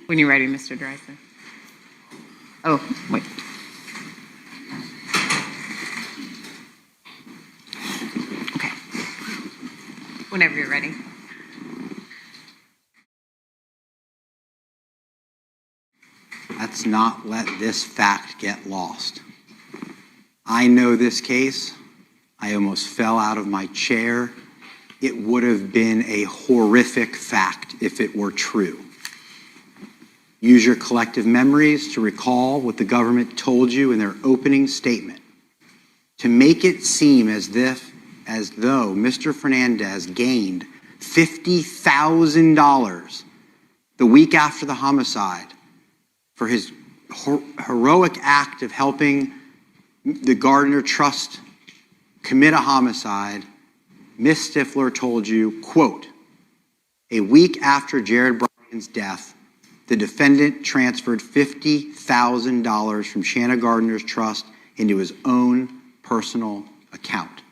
When you're ready, Mr. Dreicer. Oh, wait. Okay. Whenever you're ready. Let's not let this fact get lost. I know this case. I almost fell out of my chair. It would have been a horrific fact if it were true. Use your collective memories to recall what the government told you in their opening statement. To make it seem as though Mr. Fernandez gained $50,000 the week after the homicide for his heroic act of helping the Gardner Trust commit a homicide, Ms. Stifler told you, quote, a week after Jared Bridegan's death, the defendant transferred $50,000 from Shanna Gardner's trust into his own personal account.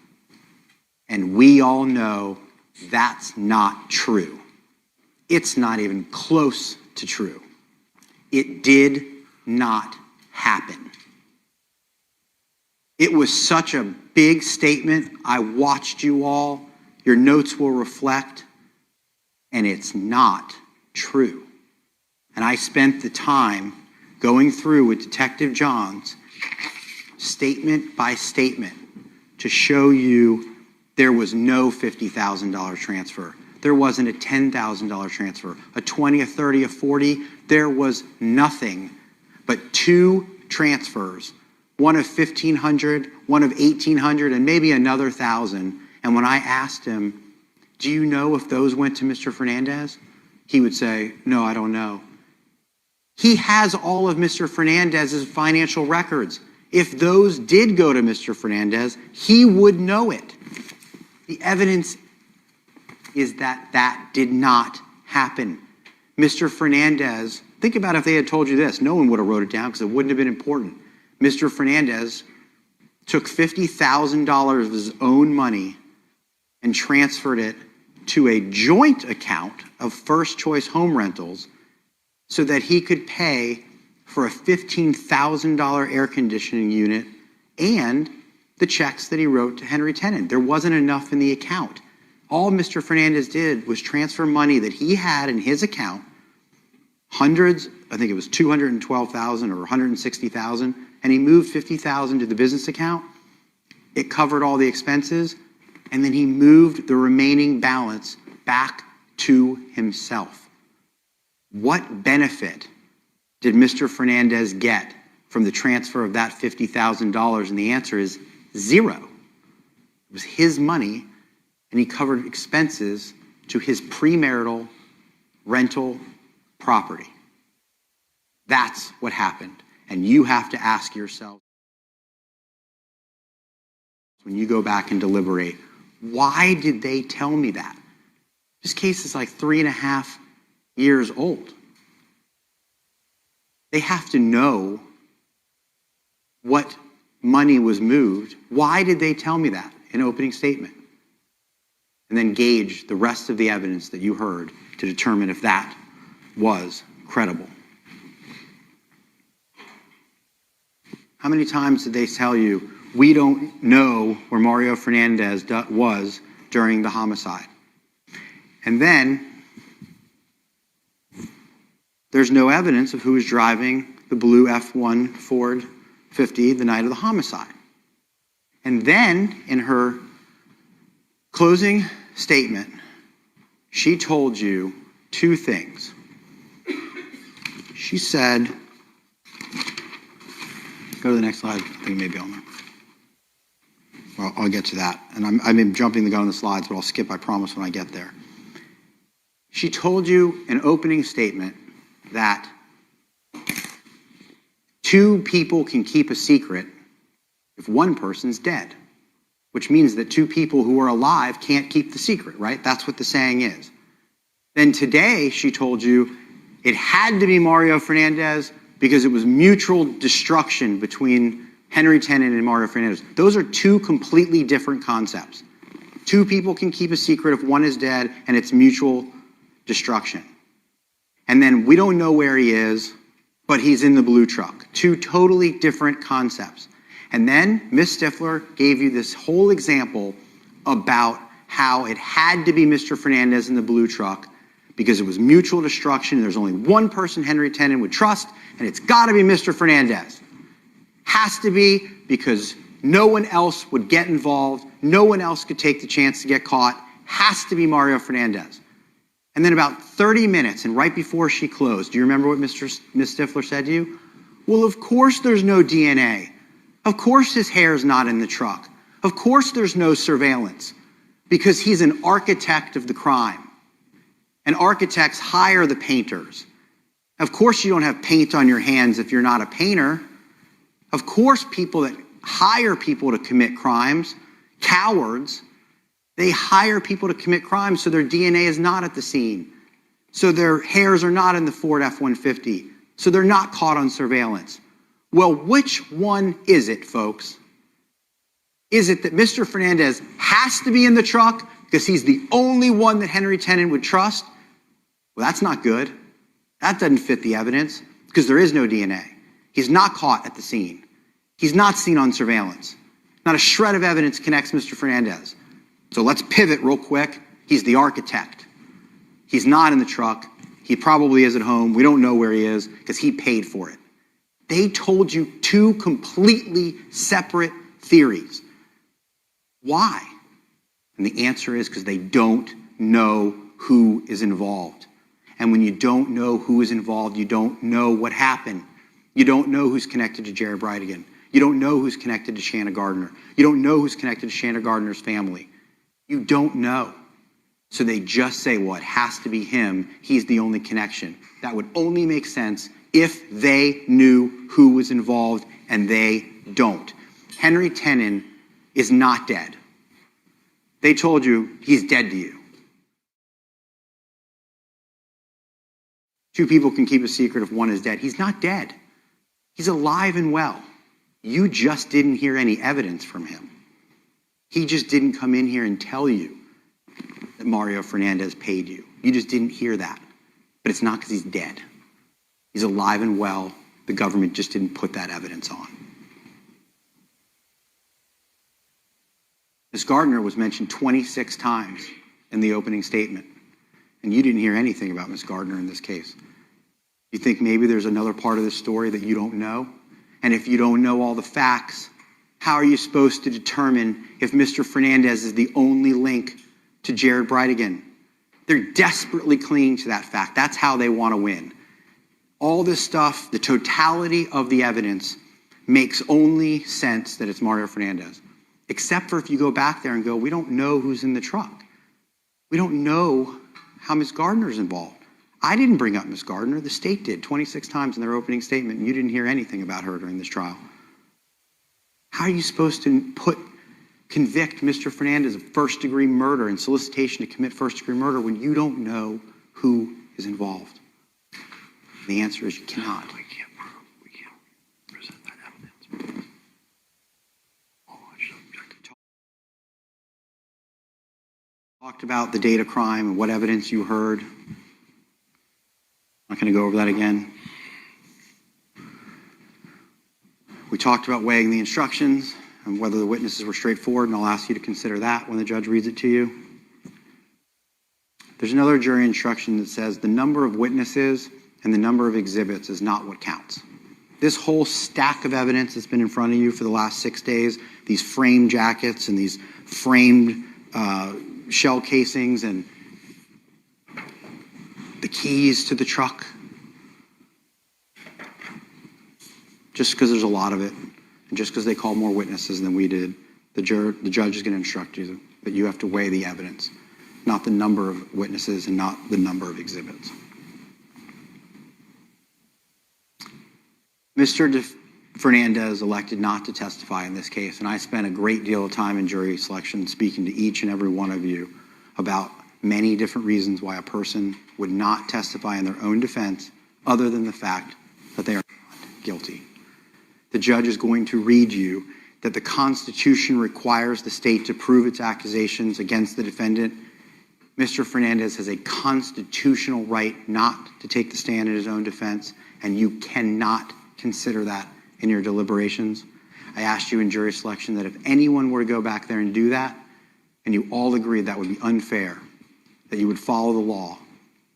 And we all know that's not true. It's not even close to true. It did not happen. It was such a big statement. I watched you all. Your notes will reflect. And it's not true. And I spent the time going through with Detective Johns, statement by statement, to show you there was no $50,000 transfer. There wasn't a $10,000 transfer, a 20, a 30, a 40. There was nothing but two transfers, one of $1,500, one of $1,800, and maybe another $1,000. And when I asked him, do you know if those went to Mr. Fernandez? He would say, no, I don't know. He has all of Mr. Fernandez's financial records. If those did go to Mr. Fernandez, he would know it. The evidence is that that did not happen. Mr. Fernandez, think about if they had told you this. No one would have wrote it down because it wouldn't have been important. Mr. Fernandez took $50,000 of his own money and transferred it to a joint account of First Choice Home Rentals so that he could pay for a $15,000 air conditioning unit and the checks that he wrote to Henry Tenon. There wasn't enough in the account. All Mr. Fernandez did was transfer money that he had in his account, hundreds, I think it was $212,000 or $160,000, and he moved $50,000 to the business account. It covered all the expenses, and then he moved the remaining balance back to himself. What benefit did Mr. Fernandez get from the transfer of that $50,000? And the answer is zero. It was his money, and he covered expenses to his premarital rental property. That's what happened. And you have to ask yourself, when you go back and deliberate, why did they tell me that? This case is like 3.5 years old. They have to know what money was moved. Why did they tell me that in opening statement? And then gauge the rest of the evidence that you heard to determine if that was credible. How many times did they tell you, we don't know where Mario Fernandez was during the homicide? And then there's no evidence of who was driving the blue F1 Ford 50 the night of the homicide. And then in her closing statement, she told you two things. She said, go to the next slide. I think maybe on there. Well, I'll get to that. And I've been jumping the gun on the slides, but I'll skip, I promise, when I get there. She told you an opening statement that two people can keep a secret if one person's dead, which means that two people who are alive can't keep the secret, right? That's what the saying is. Then today, she told you it had to be Mario Fernandez because it was mutual destruction between Henry Tenon and Mario Fernandez. Those are two completely different concepts. Two people can keep a secret if one is dead, and it's mutual destruction. And then we don't know where he is, but he's in the blue truck. Two totally different concepts. And then Ms. Stifler gave you this whole example about how it had to be Mr. Fernandez in the blue truck because it was mutual destruction. There's only one person Henry Tenon would trust, and it's got to be Mr. Fernandez. Has to be because no one else would get involved. No one else could take the chance to get caught. Has to be Mario Fernandez. And then about 30 minutes, and right before she closed, do you remember what Ms. Stifler said to you? Well, of course there's no DNA. Of course his hair's not in the truck. Of course there's no surveillance because he's an architect of the crime. And architects hire the painters. Of course you don't have paint on your hands if you're not a painter. Of course people that hire people to commit crimes, cowards, they hire people to commit crimes so their DNA is not at the scene. So their hairs are not in the Ford F-150. So they're not caught on surveillance. Well, which one is it, folks? Is it that Mr. Fernandez has to be in the truck because he's the only one that Henry Tenon would trust? Well, that's not good. That doesn't fit the evidence because there is no DNA. He's not caught at the scene. He's not seen on surveillance. Not a shred of evidence connects Mr. Fernandez. So let's pivot real quick. He's the architect. He's not in the truck. He probably is at home. We don't know where he is because he paid for it. They told you two completely separate theories. Why? And the answer is because they don't know who is involved. And when you don't know who is involved, you don't know what happened. You don't know who's connected to Jared Bridegan. You don't know who's connected to Shanna Gardner. You don't know who's connected to Shanna Gardner's family. You don't know. So they just say, well, it has to be him. He's the only connection. That would only make sense if they knew who was involved, and they don't. Henry Tenon is not dead. They told you he's dead to you. Two people can keep a secret if one is dead. He's not dead. He's alive and well. You just didn't hear any evidence from him. He just didn't come in here and tell you that Mario Fernandez paid you. You just didn't hear that. But it's not because he's dead. He's alive and well. The government just didn't put that evidence on. Ms. Gardner was mentioned 26 times in the opening statement, and you didn't hear anything about Ms. Gardner in this case. You think maybe there's another part of this story that you don't know? And if you don't know all the facts, how are you supposed to determine if Mr. Fernandez is the only link to Jared Bridegan? They're desperately clinging to that fact. That's how they want to win. All this stuff, the totality of the evidence, makes only sense that it's Mario Fernandez. Except for if you go back there and go, we don't know who's in the truck. We don't know how Ms. Gardner's involved. I didn't bring up Ms. Gardner. The state did 26 times in their opening statement, and you didn't hear anything about her during this trial. How are you supposed to convict Mr. Fernandez of first-degree murder and solicitation to commit first-degree murder when you don't know who is involved? The answer is you cannot. We can't present that evidence. Talked about the date of crime and what evidence you heard. I'm not going to go over that again. We talked about weighing the instructions and whether the witnesses were straightforward, and I'll ask you to consider that when the judge reads it to you. There's another jury instruction that says the number of witnesses and the number of exhibits is not what counts. This whole stack of evidence that's been in front of you for the last 6 days, these framed jackets and these framed shell casings and the keys to the truck, just because there's a lot of it, and just because they called more witnesses than we did, the judge is going to instruct you that you have to weigh the evidence, not the number of witnesses and not the number of exhibits. Mr. Fernandez elected not to testify in this case, and I spent a great deal of time in jury selection speaking to each and every one of you about many different reasons why a person would not testify in their own defense other than the fact that they are not guilty. The judge is going to read you that the Constitution requires the state to prove its accusations against the defendant Mr. Fernandez has a constitutional right not to take the stand in his own defense, and you cannot consider that in your deliberations. I asked you in jury selection that if anyone were to go back there and do that, and you all agreed that would be unfair, that you would follow the law,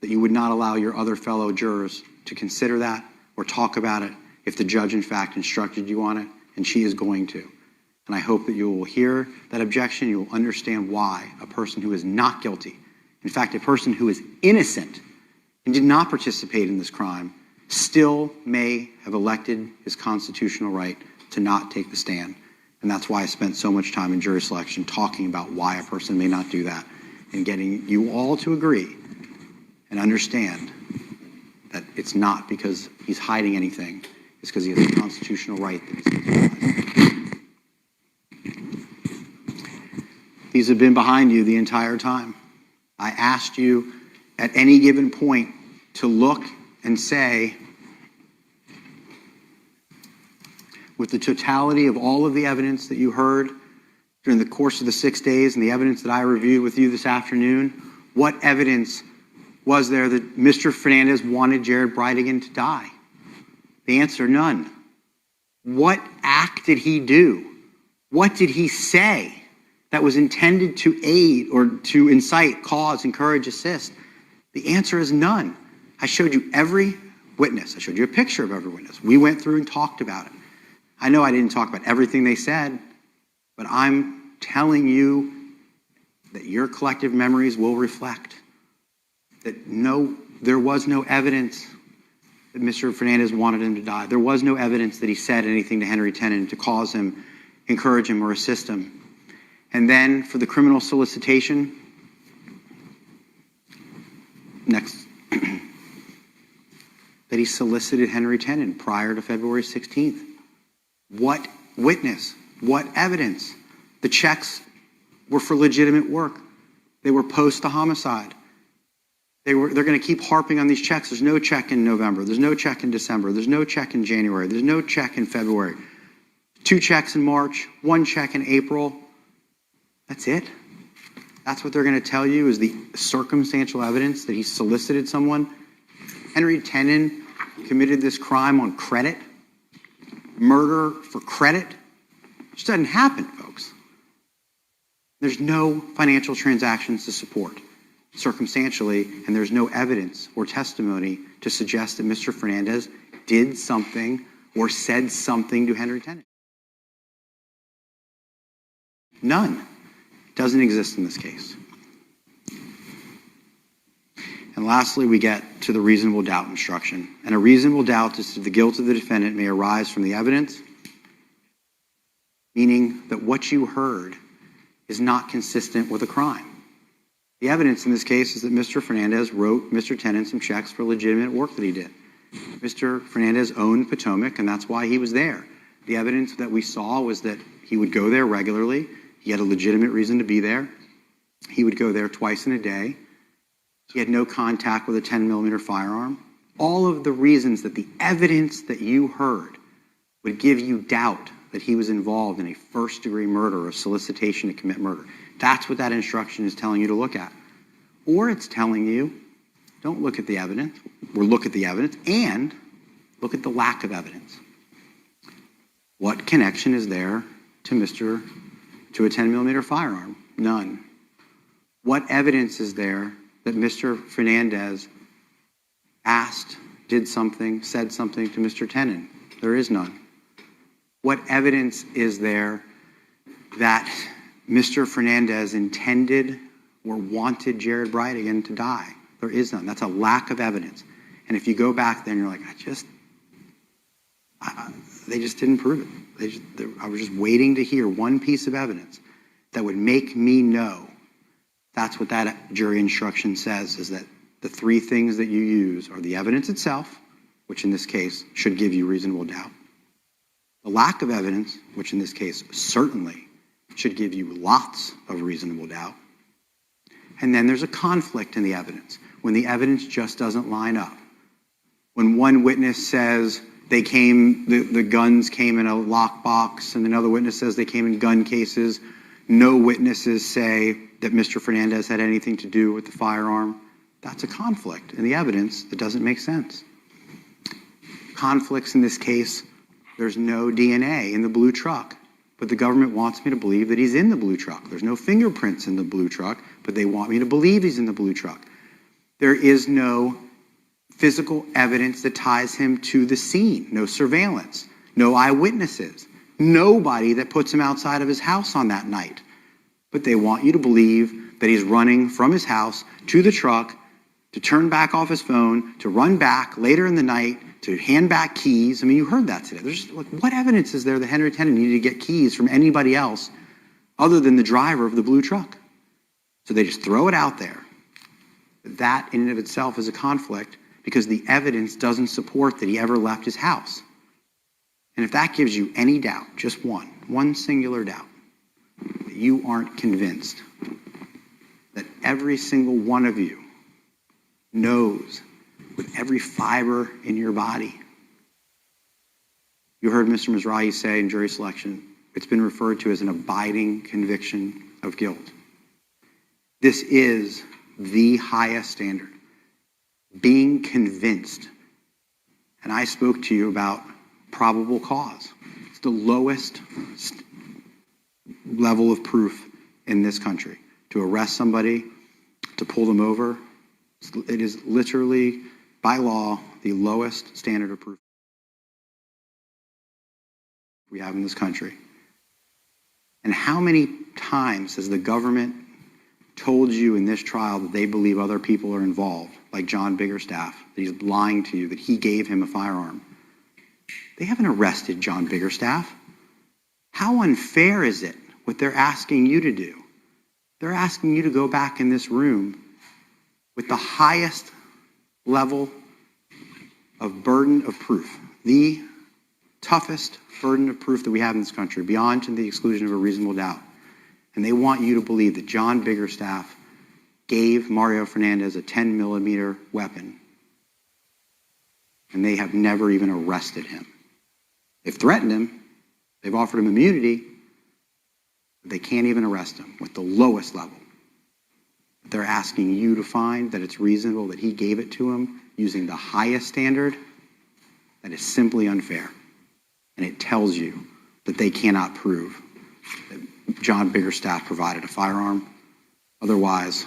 that you would not allow your other fellow jurors to consider that or talk about it if the judge in fact instructed you on it, and she is going to. And I hope that you will hear that objection. You will understand why a person who is not guilty, in fact, a person who is innocent and did not participate in this crime, still may have elected his constitutional right to not take the stand. And that's why I spent so much time in jury selection talking about why a person may not do that and getting you all to agree and understand that it's not because he's hiding anything. It's because he has a constitutional right that he's exercising. These have been behind you the entire time. I asked you at any given point to look and say, with the totality of all of the evidence that you heard during the course of the 6 days and the evidence that I reviewed with you this afternoon, what evidence was there that Mr. Fernandez wanted Jared Bridegan to die? The answer, none. What act did he do? What did he say that was intended to aid or to incite, cause, encourage, assist? The answer is none. I showed you every witness. I showed you a picture of every witness. We went through and talked about it. I know I didn't talk about everything they said, but I'm telling you that your collective memories will reflect that there was no evidence that Mr. Fernandez wanted him to die. There was no evidence that he said anything to Henry Tenon to cause him, encourage him, or assist him. And then for the criminal solicitation, next, that he solicited Henry Tenon prior to February 16th. What witness? What evidence? The checks were for legitimate work. They were post the homicide. They're going to keep harping on these checks. There's no check in November. There's no check in December. There's no check in January. There's no check in February. 2 checks in March, 1 check in April. That's it. That's what they're going to tell you is the circumstantial evidence that he solicited someone. Henry Tenon committed this crime on credit. Murder for credit. It just doesn't happen, folks. There's no financial transactions to support circumstantially, and there's no evidence or testimony to suggest that Mr. Fernandez did something or said something to Henry Tenon. None. Doesn't exist in this case. And lastly, we get to the reasonable doubt instruction. And a reasonable doubt as to the guilt of the defendant may arise from the evidence, meaning that what you heard is not consistent with a crime. The evidence in this case is that Mr. Fernandez wrote Mr. Tenon some checks for legitimate work that he did. Mr. Fernandez owned Potomac, and that's why he was there. The evidence that we saw was that he would go there regularly. He had a legitimate reason to be there. He would go there twice in a day. He had no contact with a 10mm firearm. All of the reasons that the evidence that you heard would give you doubt that he was involved in a first-degree murder or solicitation to commit murder. That's what that instruction is telling you to look at. Or it's telling you, don't look at the evidence, or look at the evidence, and look at the lack of evidence. What connection is there to a 10mm firearm? None. What evidence is there that Mr. Fernandez asked, did something, said something to Mr. Tenon? There is none. What evidence is there that Mr. Fernandez intended or wanted Jared Bridegan to die? There is none. That's a lack of evidence. And if you go back there and you're like, they just didn't prove it. I was just waiting to hear one piece of evidence that would make me know. That's what that jury instruction says, is that the 3 things that you use are the evidence itself, which in this case should give you reasonable doubt. The lack of evidence, which in this case certainly should give you lots of reasonable doubt. And then there's a conflict in the evidence, when the evidence just doesn't line up. When one witness says the guns came in a lockbox, and another witness says they came in gun cases, no witnesses say that Mr. Fernandez had anything to do with the firearm, that's a conflict in the evidence that doesn't make sense. Conflicts in this case, there's no DNA in the blue truck, but the government wants me to believe that he's in the blue truck. There's no fingerprints in the blue truck, but they want me to believe he's in the blue truck. There is no physical evidence that ties him to the scene, no surveillance, no eyewitnesses, nobody that puts him outside of his house on that night. But they want you to believe that he's running from his house to the truck, to turn back off his phone, to run back later in the night, to hand back keys. I mean, you heard that today. There's like, what evidence is there that Henry Tenon needed to get keys from anybody else other than the driver of the blue truck? So they just throw it out there. That in and of itself is a conflict because the evidence doesn't support that he ever left his house. And if that gives you any doubt, just one singular doubt, that you aren't convinced that every single one of you knows with every fiber in your body. You heard Mr. Mizrahi say in jury selection, it's been referred to as an abiding conviction of guilt. This is the highest standard. Being convinced. And I spoke to you about probable cause. It's the lowest level of proof in this country. To arrest somebody, to pull them over, it is literally, by law, the lowest standard of proof we have in this country. And how many times has the government told you in this trial that they believe other people are involved, like John Biggerstaff, that he's lying to you, that he gave him a firearm? They haven't arrested John Biggerstaff. How unfair is it what they're asking you to do? They're asking you to go back in this room with the highest level of burden of proof, the toughest burden of proof that we have in this country, beyond to the exclusion of a reasonable doubt. And they want you to believe that John Biggerstaff gave Mario Fernandez a 10-millimeter weapon, and they have never even arrested him. They've threatened him. They've offered him immunity, but they can't even arrest him with the lowest level. They're asking you to find that it's reasonable that he gave it to him using the highest standard. That is simply unfair. And it tells you that they cannot prove that John Biggerstaff provided a firearm. Otherwise,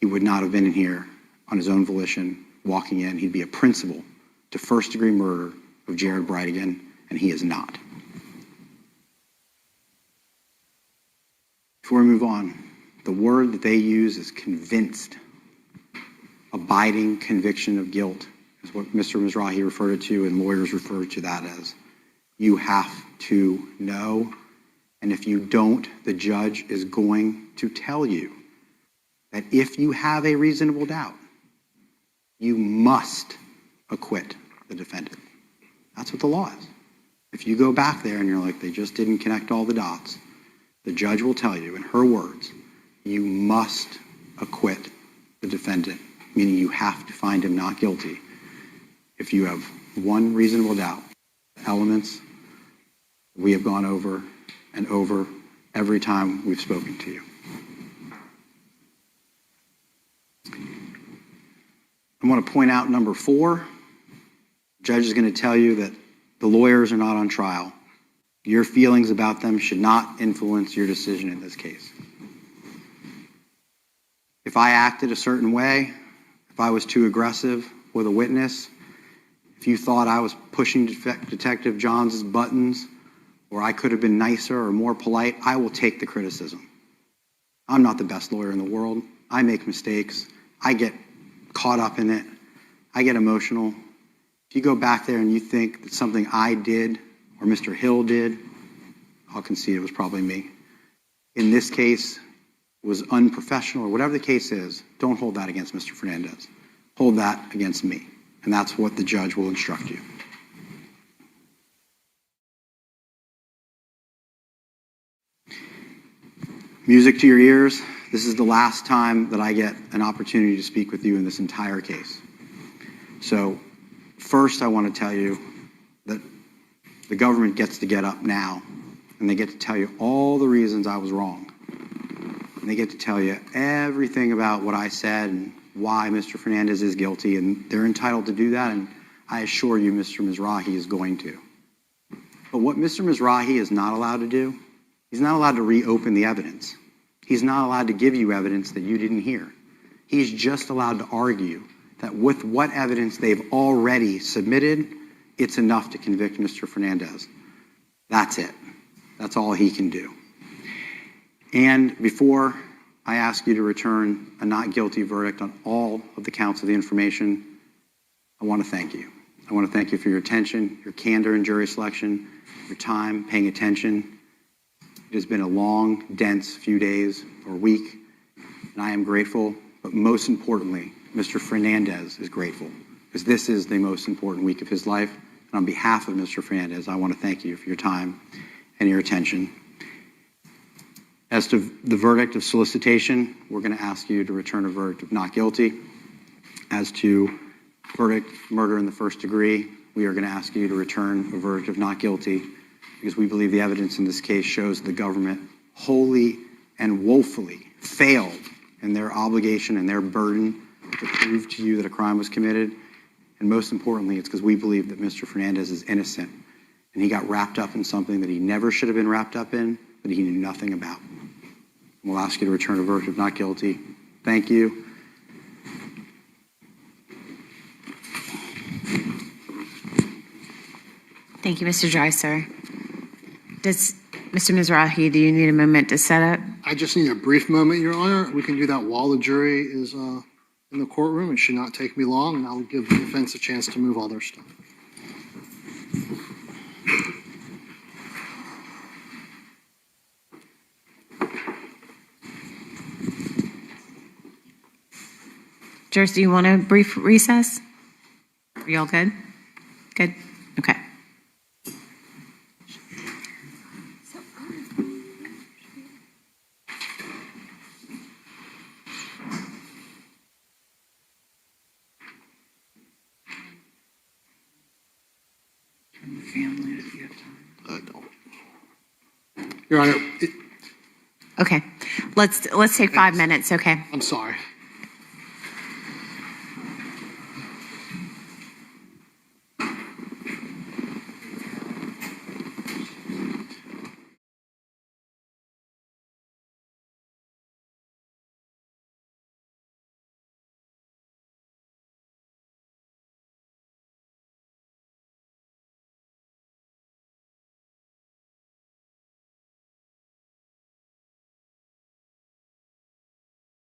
he would not have been in here on his own volition, walking in. He'd be a principal to first-degree murder of Jared Bridegan, and he is not. Before we move on, the word that they use is convinced. Abiding conviction of guilt is what Mr. Mizrahi referred to, and lawyers refer to that as. You have to know, and if you don't, the judge is going to tell you that if you have a reasonable doubt, you must acquit the defendant. That's what the law is. If you go back there and you're like, they just didn't connect all the dots, the judge will tell you, in her words, you must acquit the defendant, meaning you have to find him not guilty if you have one reasonable doubt. Elements we have gone over and over every time we've spoken to you. I want to point out number 4. The judge is going to tell you that the lawyers are not on trial. Your feelings about them should not influence your decision in this case. If I acted a certain way, if I was too aggressive with a witness, if you thought I was pushing Detective Johns' buttons, or I could have been nicer or more polite, I will take the criticism. I'm not the best lawyer in the world. I make mistakes. I get caught up in it. I get emotional. If you go back there and you think that something I did or Mr. Hill did, I'll concede it was probably me. In this case, was unprofessional or whatever the case is, don't hold that against Mr. Fernandez. Hold that against me. And that's what the judge will instruct you. Music to your ears. This is the last time that I get an opportunity to speak with you in this entire case. So first I want to tell you that the government gets to get up now and they get to tell you all the reasons I was wrong. and they get to tell you everything about what I said and why Mr. Fernandez is guilty, and they're entitled to do that, and I assure you Mr. Mizrahi is going to. But what Mr. Mizrahi is not allowed to do, he's not allowed to reopen the evidence. He's not allowed to give you evidence that you didn't hear. He's just allowed to argue that with what evidence they've already submitted, it's enough to convict Mr. Fernandez. That's it. That's all he can do. And before I ask you to return a not guilty verdict on all of the counts of the information, I want to thank you. I want to thank you for your attention, your candor in jury selection, your time, paying attention. It has been a long, dense few days or week, and I am grateful, but most importantly, Mr. Fernandez is grateful, because this is the most important week of his life. And on behalf of Mr. Fernandez, I want to thank you for your time and your attention. As to the verdict of solicitation, we're going to ask you to return a verdict of not guilty. As to verdict murder in the first degree, we are going to ask you to return a verdict of not guilty, because we believe the evidence in this case shows the government wholly and woefully failed in their obligation and their burden to prove to you that a crime was committed. And most importantly, it's because we believe that Mr. Fernandez is innocent, and he got wrapped up in something that he never should have been wrapped up in, that he knew nothing about. We'll ask you to return a verdict of not guilty. Thank you. Thank you, Mr. Dreicer. Does Mr. Mizrahi, do you need a moment to set up? I just need a brief moment, Your Honor. We can do that while the jury is in the courtroom. It should not take me long, and I'll give the defense a chance to move all their stuff. Jurors, do you want a brief recess? Are you all good? Good? Okay. Your Honor, Okay. Let's take 5 minutes, okay? I'm sorry.